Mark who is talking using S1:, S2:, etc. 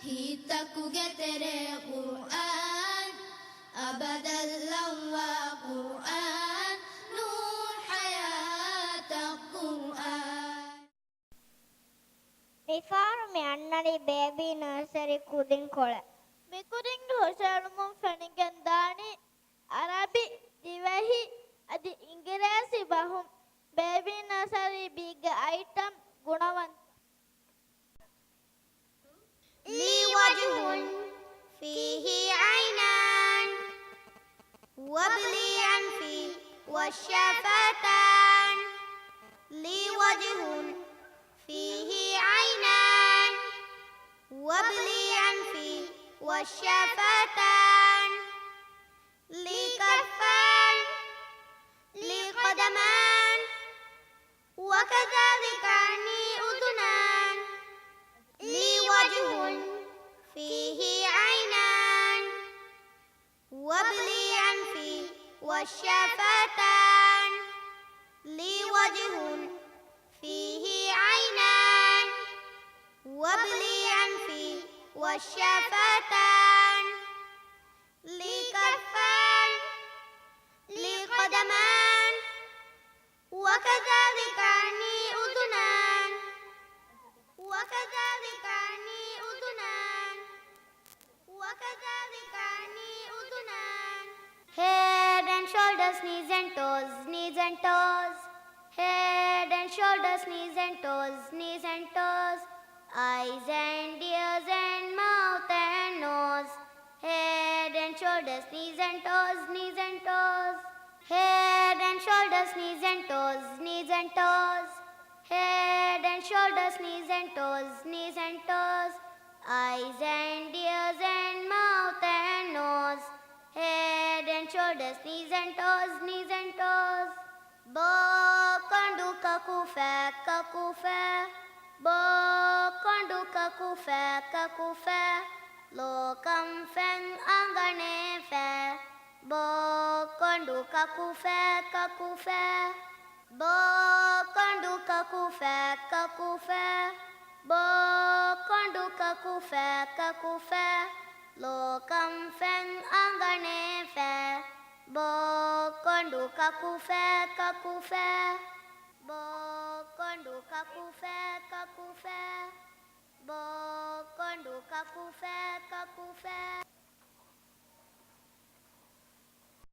S1: हितकुगे तेरे कुरान अबदल लवा कुरान नूर हयात Quran
S2: Mifaru me annali baby nursery kudin kola. Me kudin hoshalumum fenigandani Arabi divahi adi ingirasi bahum baby nursery big item gunawan.
S3: لي وجه فيه عينان وابلي أنفي والشفتان لي وجه فيه عينان وابلي أنفي والشفتان لي كفان لي قدمان وكذلك عني أذنان لي وجه فيه عينان وابلي أنفي والشفتان لي وجه فيه عينان وابلي أنفي والشفتان لي كفان لي قدمان وكذلك عني أذنان وكذلك عني أذنان وكذلك عني أذنان Head and shoulders, knees and toes, knees and toes. Head and shoulders, knees and toes, knees and toes. Eyes and ears and mouth and nose. Head and shoulders, knees and toes, knees and toes. Head and shoulders, knees and toes, knees and toes. Head and shoulders, knees and toes, knees and toes. Eyes and ears and mouth and nose. Head and shoulders, knees and toes, knees and toes. Bokondu kakufa, kakufa. Bokondu kakufa, kakufa. Lokam fen angane fe. Bokondu kakufa, kakufa. Bokondu kakufa, kakufa. Bokondu kakufa, kakufa. Lokam fen angane fe. Bokondu kakufa, kakufa. Bokondu kakufa, kakufa. Bokondu kakufa, kakufa.